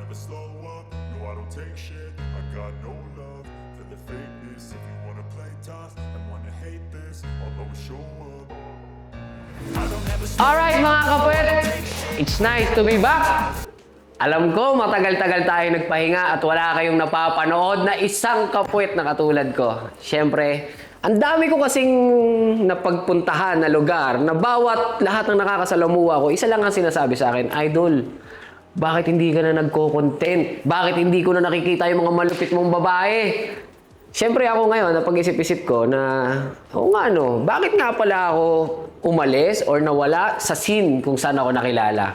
never slow up, no I don't take shit. I got no love for the fakeness. If you wanna play tough and wanna hate this, I'll always show up. I don't ever slow Alright mga kapwet, it's nice to be back. Alam ko, matagal-tagal tayo nagpahinga at wala kayong napapanood na isang kapwet na katulad ko. Siyempre, ang dami ko kasing napagpuntahan na lugar na bawat lahat ng nakakasalamuha ko, isa lang ang sinasabi sa akin, Idol, bakit hindi ka na nagko-content? Bakit hindi ko na nakikita yung mga malupit mong babae? Siyempre ako ngayon, napag-isip-isip ko na, oo nga no, bakit nga pala ako umalis or nawala sa scene kung saan ako nakilala?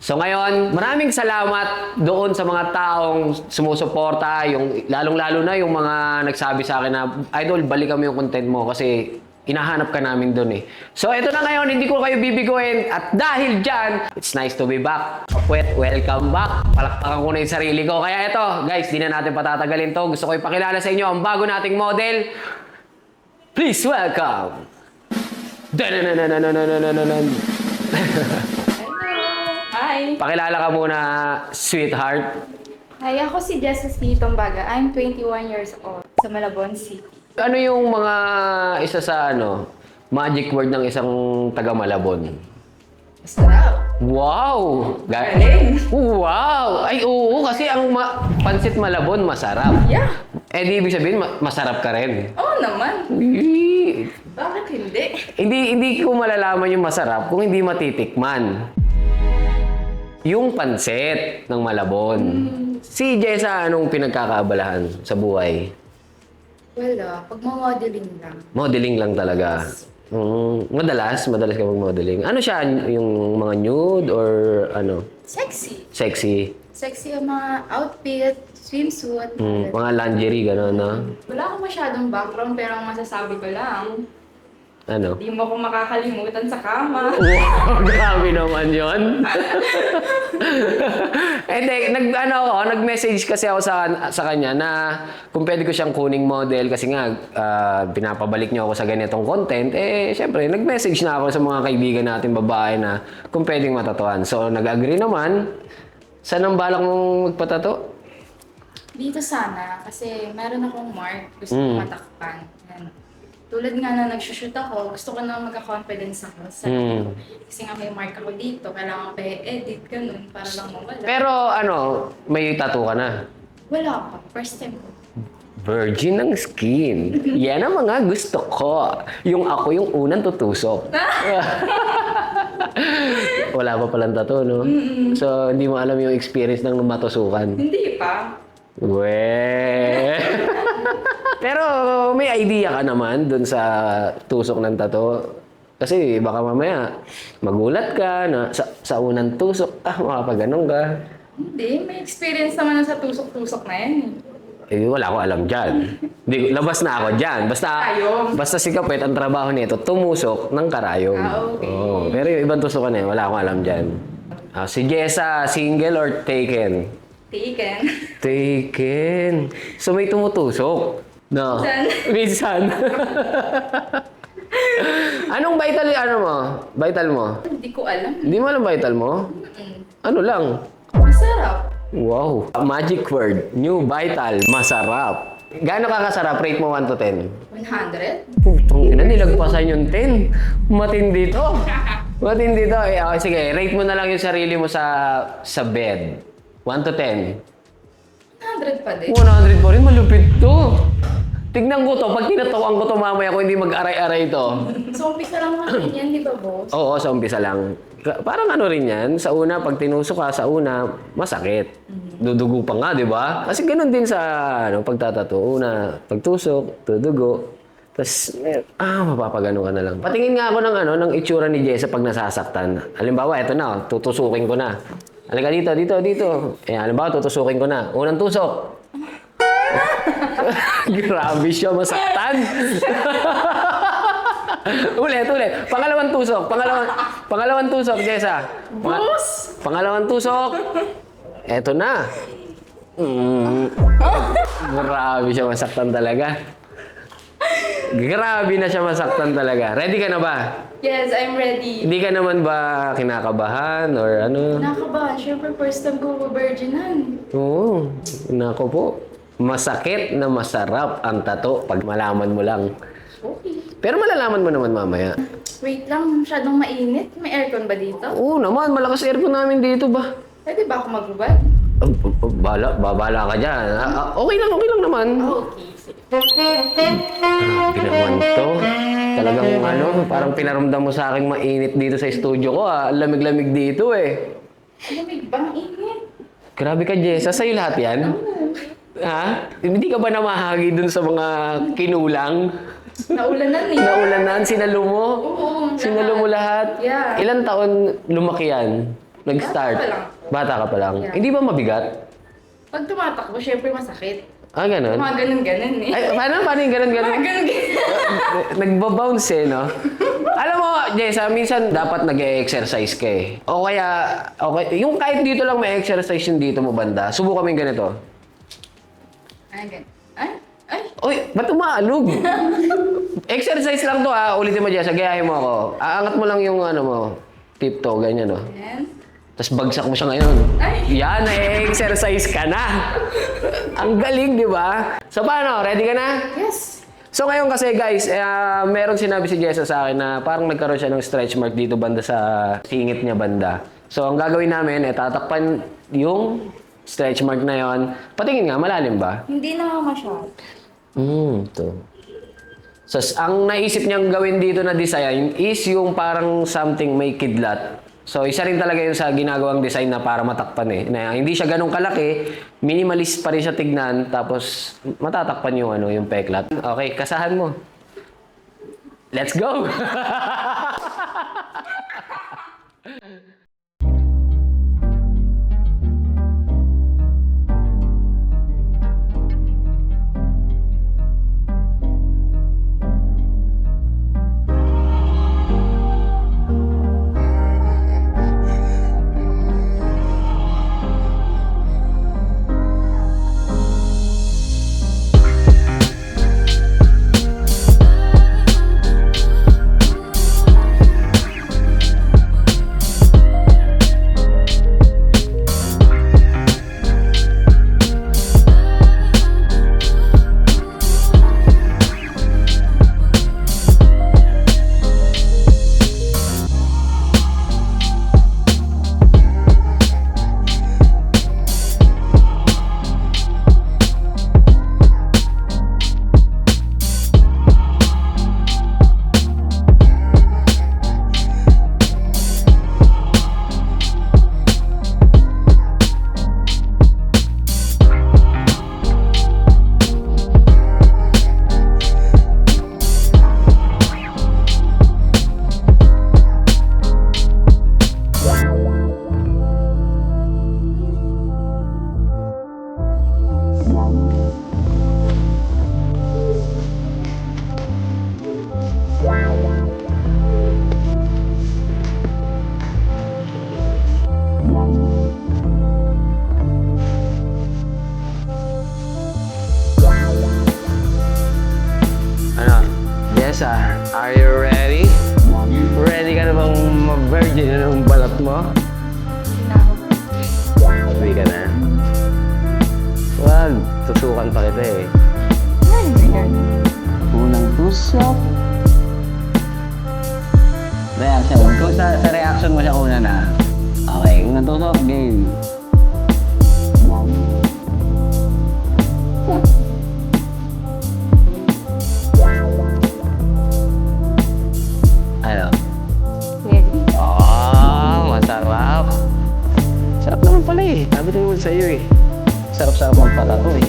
So ngayon, maraming salamat doon sa mga taong sumusuporta, yung lalong-lalo na yung mga nagsabi sa akin na, Idol, balikan mo yung content mo kasi hinahanap ka namin doon eh. So ito na ngayon, hindi ko kayo bibiguin at dahil dyan, it's nice to be back. Kapwet, welcome back. Palakpakan ko na yung sarili ko. Kaya ito, guys, di na natin patatagalin to. Gusto ko ipakilala sa inyo ang bago nating model. Please welcome. Hi! Pakilala ka muna, sweetheart. Hi, ako si Jessie Tombaga. I'm 21 years old sa Malabon City. Ano yung mga isa sa magic word ng isang taga Malabon? Masarap! Wow! Galing! Wow! Ay, oo, kasi ang pansit Malabon masarap. Yeah! Eh, di ibig sabihin, masarap ka rin. Oo naman! Eee. Bakit hindi? Hindi ko malalaman yung masarap kung hindi matitikman. Yung pansit ng Malabon. Si Jessa, anong pinagkakaabalahan sa buhay? Wala, pag-modeling lang. Modeling lang talaga. Madalas ka mag-modeling. Ano siya? Yung mga nude or ano? Sexy! Sexy? Sexy ang mga outfit, swimsuit. Mga lingerie, gano'n, no? Wala akong masyadong background pero ang masasabi ko lang, Ano? di mo ako makakalimutan sa kama. Wow, grabe naman yun. Hindi, nag-message kasi ako sa kanya na kung pwede ko siyang kuning model kasi nga pinapabalik niyo ako sa ganitong content, eh syempre nag-message na ako sa mga kaibigan natin babae na kung pwedeng matatuan. So nag-agree naman. Saan ang balak mong magpatato? Dito sana, kasi meron akong mark, gusto kong matakpan. Yan. Tulad nga na nag-shoot ako, gusto ko na magka-confidence ako sa kasi nga may mark ako dito, kailangan pa i-edit, ganun, para lang mawala. Pero may tattoo ka na? Wala pa, first time ko. Virgin ng skin. Yan ang mga gusto ko. Yung ako yung unang tutusok. Wala pa palang tattoo, no? So, hindi mo alam yung experience ng matusukan. Hindi pa. We. Pero may idea ka naman dun sa tusok ng tattoo. Kasi baka mamaya magulat ka na sa unang tusok, makapaganon ka. Hindi, may experience naman na sa tusok-tusok na yan. Eh, wala ko alam dyan. Labas na ako dyan. Karayom. Basta si Kapwet, ang trabaho nito, tumusok ng karayom. Okay. Oo. Pero yung ibang tusukan eh, wala akong alam dyan. Si Jessa, single or taken? Taken. Taken. So may tumutusok? No. Minsan. Anong vital mo? Hindi ko alam. Hindi mo alam vital mo? Ano lang? Masarap. Wow. Magic word. New vital. Masarap. Gaano ka kasarap? Rate mo 1 to 10? 100? Putong ina, nilagpasan yung 10. Matindi to. Matindi to. Okay, sige, rate mo na lang yung sarili mo sa bed. 1 to 10. 100 pa din. 100 pa rin, malupit to. Tignan ko to, pag tinatawan ko to mamaya kung hindi mag-aray-aray to. So, umpisa lang natin yan, di ba, boss? Oo, sa umpisa lang. Parang ano rin yan, sa una, pag tinusok ka, sa una, masakit. Dudugo pa nga, di ba? Kasi ganun din sa pagtatato. Una, pagtusok, dudugo. Tapos, mapapagano ka na lang. Patingin nga ako ng itsura ni Jessa pag nasasaktan. Halimbawa, eto na, tutusukin ko na. Halika dito. Halimbawa, tutusukin ko na. Unang tusok. Grabe siya, masaktan. ulit. Pangalawang tusok, Jessa. Boss! Pangalawang tusok. Eto na. Grabe siya, masaktan talaga. Grabe na siya masaktan talaga. Ready ka na ba? Yes, I'm ready. Hindi ka naman ba kinakabahan or ano? Nakakabahan. Siyempre, first time ko virginan. Oo, nako po. Masakit na masarap ang tato pag malaman mo lang. Okay. Pero malalaman mo naman mamaya. Wait lang, masyadong mainit. May aircon ba dito? Oo naman, malakas aircon namin dito ba? Pwede ba ako magbubad? Babala ka dyan. Okay lang naman. Okay, sige. Grabe naman to. Talagang ano, parang pinaramdam mo sa akin mainit dito sa studio ko ah. Ang lamig-lamig dito eh. Lamig bang init? Grabe ka, Jessa. Sa'yo lahat yan? Ha? Hindi ka ba namahagi dun sa mga kinulang? Naulanan eh. Naulanan? Sinalo mo? Oo, Sinalo mo lahat? Yeah. Ilan taon lumaki yan? Nag-start? Bata pa lang. Bata ka pa lang? Yeah. Hindi ba mabigat? Pag tumatakbo, syempre masakit. Ah, ganun? Mga ganun-ganun eh. Ay, paano yung ganun-ganun? Mga ganun-ganun. Nagbabounce eh, no? Alam mo, Jessa, minsan dapat nag-e-exercise ka eh. O kaya, okay, yung kahit dito lang may exercise yung dito mo banda, subukan mo yung ganito. Ay, ganun. Ay. Uy, ba't umaalog? Exercise lang to ha. Ulitin mo, Jessa, gayahin mo ako. Aangat mo lang yung ano mo, tiptoe, ganyan no. Ayan. Tapos bagsak mo siya ngayon. Ay. Yan, exercise ka na. Ang galing, di ba? So paano? Ready ka na? Yes. So ngayon kasi guys, meron sinabi si Jessa sa akin na parang nagkaroon siya ng stretch mark dito banda sa singit niya banda. So ang gagawin namin, tatakpan yung stretch mark na yon. Patingin nga, malalim ba? Hindi na masyado. Ito. So ang naisip niyang gawin dito na design is yung parang something may kidlat. So isa rin talaga yun sa ginagawang design na para matakpan eh. Na hindi siya ganun kalaki, minimalist pa rin siya tignan, tapos matatakpan yung ano, yung peklat. Okay, kasahan mo. Let's go! Jessa, are you ready? Ready ka na bang ma-virgin ng balat mo? Uwi ka na? Wag, tusukan pa kita eh. Unang tusok. Reaction. Kung sa reaction mo siya una na. Okay, unang tusok, game. Ano? Masarap. Sarap naman pala eh. Sabi naman sa'yo eh. Sarap-sarap magpatato eh.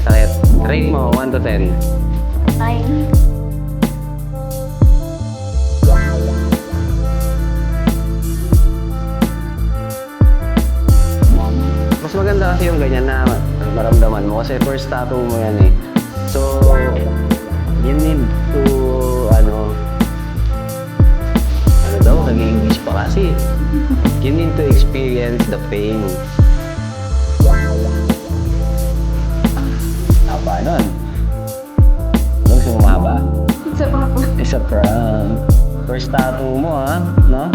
Sakit. Rate mo, 1 to 10. 9. Mas maganda kasi yung ganyan na maramdaman mo kasi first tattoo mo yan eh. So, You need to, ano daw, nag-English pa kasi. You need to experience the pain. Haba nun. Ano gusto mo mahaba? Isa pa po. Isa prank. First tattoo mo no?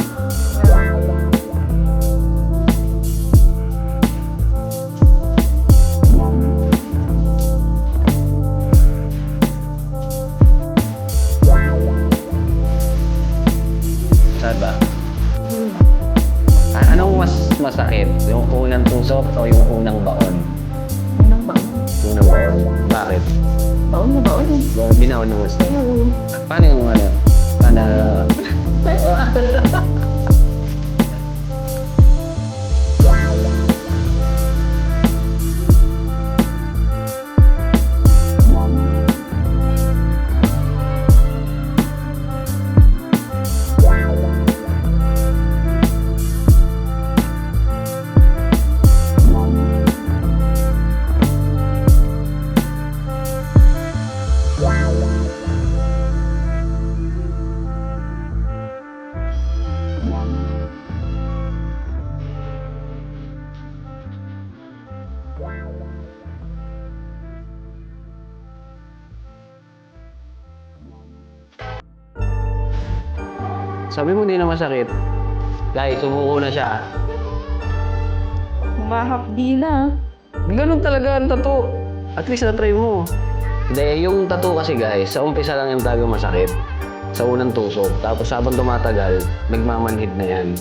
Saan ba? Anong mas masakit? Yung unang tusok o yung unang baon? Unang baon. Unang baon. Bakit? Baon na baon eh. Binaon ng gusto. Paano yung Paano? Sabi mo hindi na masakit. Guys, sumuko na siya. Humahapdi na. Ganun talaga ang tattoo. At least na-try mo. Hindi, yung tattoo kasi guys, sa umpisa lang yung talaga masakit. Sa unang tusok. Tapos habang tumatagal, nagmamanhid na yan.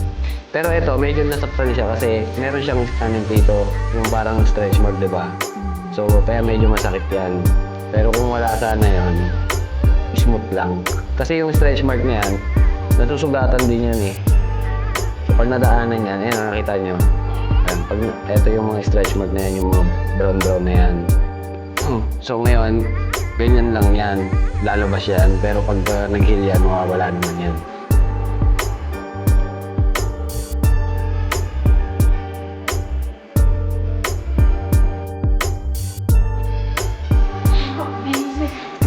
Pero ito, medyo nasaktan siya kasi meron siyang dito, yung parang stretch mark, di ba? So, kaya medyo masakit yan. Pero kung wala sana yun, smooth lang. Kasi yung stretch mark na yan, nasusugatan din yan eh. So, pag nadaanan yan, ayan, nakikita nyo. Ayan, pag ito yung mga stretch mark na yan, yung mga brown na yan. So ngayon, ganyan lang yan. Lalabas yan. Pero pag nag-heal yan, mawawala naman yan.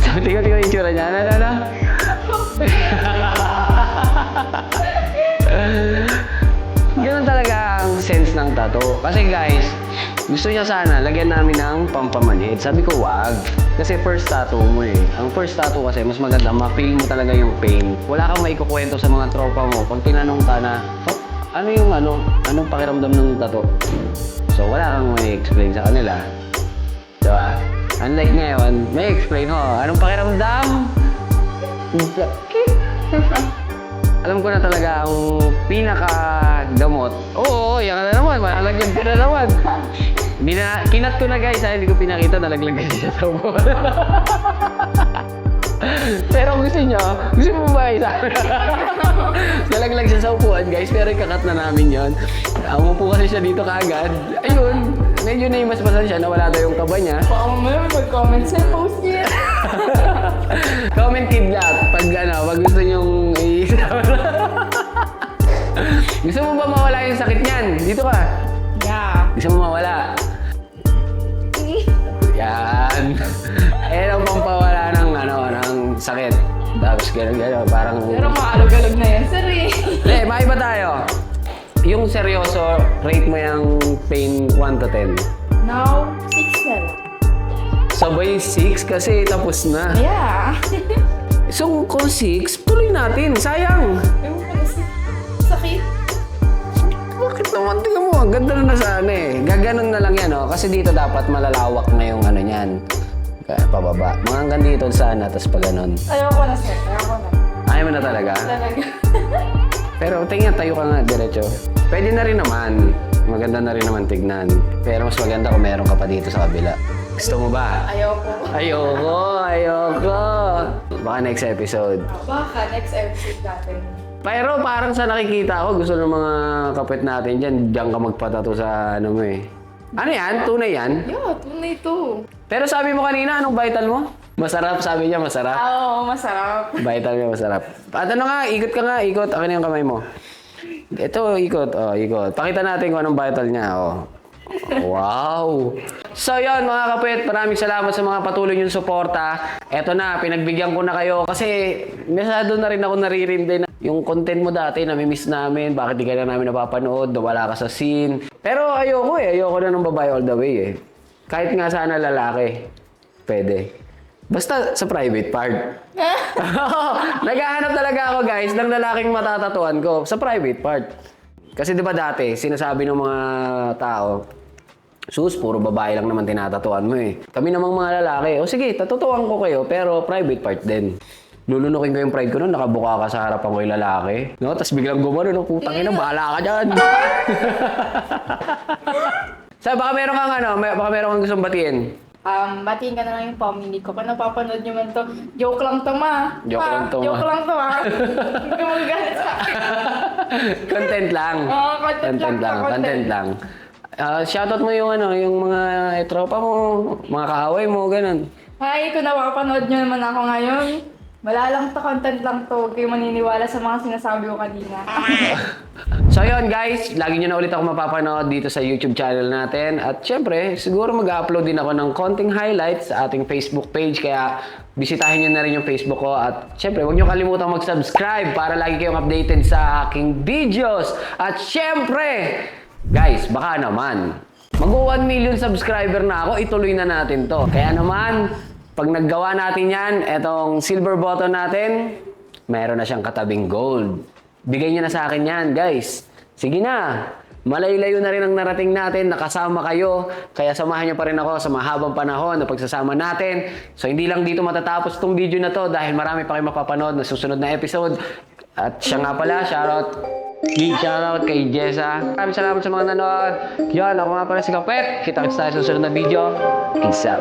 So, tingnan yung itsura niya. Ano? Ganun talaga ang sense ng tattoo. Kasi guys, gusto niya sana lagyan namin ng pampamanhid. Sabi ko, wag. Kasi first tattoo mo eh. Ang first tattoo kasi, mas maganda, ma-feel mo talaga yung pain. Wala kang maikukwento sa mga tropa mo. Pag tinanong ka na, anong pakiramdam ng tattoo? So, wala kang may explain sa kanila. Diba? Unlike ngayon, may explain ho. Anong pakiramdam? Alam ko na talaga ang pinaka-gamot. Oo, yan na naman. Malaglag ka na naman. Kinat ko na guys, hindi ko pinakita, nalaglag ka siya sa upuan. Pero gusto mo ba isa? Nalaglag siya sa upuan guys, pero ikakat na namin yon. Umupo kasi siya dito kaagad. Ayun, medyo naimasmasan siya, nawala daw yung kaba niya. Baka mamaya mag-comment sa post niya. Comment kidlat pag gusto nyong gusto mo ba mawala yung sakit niyan? Dito ka. Yeah. Gusto mo mawala? Yan. Ayan ang pampawala ng sakit. Tapos gano'n, parang... Pero maalog-alog na yan, sir eh. Maiba tayo. Yung seryoso, rate mo yung pain 1 to 10. Now, 6 na lang. Sabay 6 kasi tapos na. Yeah. So kung 6, tuloy natin. Sayang. Ewan ko na sakit. Bakit naman? Tingnan mo, ang ganda na sana eh. Gaganon na lang yan, oh. Kasi dito dapat malalawak na yung niyan. Pababa. Mga hanggang dito sana, tapos pa ganon. Ayoko na, sir. Ayoko na. Ayaw mo na talaga? Talaga. Pero tingnan, tayo ka nga, diretso. Pwede na rin naman. Maganda na rin naman tignan. Pero mas maganda kung meron ka pa dito sa kabila. Gusto mo ba? Ayoko. Ayoko. Baka next episode. Baka next episode natin. Pero parang sa nakikita ko, gusto ng mga kapit natin dyan, diyan ka magpatato sa mo eh. Ano yan? Tunay yan? Yeah, tunay to. Pero sabi mo kanina, anong vital mo? Masarap, sabi niya, masarap. Oo, masarap. Vital niya, masarap. At ano nga, ikot ka nga, ikot. Akin na yung kamay mo. Ito, ikot. Oh, ikot. Pakita natin kung anong vital niya. Oh. Wow! So yun mga kapit, maraming salamat sa mga patuloy niyong suporta. Eto na, pinagbigyan ko na kayo kasi masyado na rin ako naririndi na yung content mo dati, namimiss namin, bakit di ka na namin napapanood, wala ka sa scene. Pero ayoko na ng babae all the way eh. Kahit nga sana lalaki, pwede. Basta sa private part. Naghahanap talaga ako guys ng lalaking matatatuan ko sa private part. Kasi di ba dati, sinasabi ng mga tao, sus, puro babae lang naman tinatatuan mo eh. Kami namang mga lalaki, o sige, tatutuan ko kayo, pero private part din. Lulunukin ko yung pride ko nun, nakabuka ka sa harapan ko yung lalaki. No? Tapos biglang gumano, no? Putang ina, bahala ka dyan. So, baka meron kang baka meron kang gustong batiin. Batiin ka na lang yung family ko. Kung napapanood nyo man to, joke lang to ma. Joke lang to, ma. Joke lang to ha. Huwag ka magagalit sa akin. Content lang. Oo, content lang. Content lang. Shoutout mo yung yung mga tropa mo, mga kaaway mo, ganun. Hi, kung napapanood nyo naman ako ngayon, wala lang to, content lang to. Huwag kayo maniniwala sa mga sinasabi ko kanina. So yun guys, lagi nyo na ulit ako mapapanood dito sa YouTube channel natin. At syempre, siguro mag-upload din ako ng konting highlights sa ating Facebook page. Kaya bisitahin nyo na rin yung Facebook ko. At syempre, huwag nyo kalimutan mag-subscribe para lagi kayong updated sa aking videos. At syempre, guys, baka naman, mag-1 million subscriber na ako, ituloy na natin to. Kaya naman, pag naggawa natin yan, etong silver button natin, meron na siyang katabing gold. Bigay niyo na sa akin yan, guys. Sige na. Malayo-layo na rin ang narating natin, nakasama kayo. Kaya samahan niyo pa rin ako sa mahabang panahon na pagsasama natin. So hindi lang dito matatapos tong video na to dahil marami pa kayong mapapanood na susunod na episode. At siya nga pala, shoutout kay Jessa. Maraming salamat sa mga nanood. Yan, ako nga pala si Kapet. Kita-kits tayo sa susunod na video. Peace out.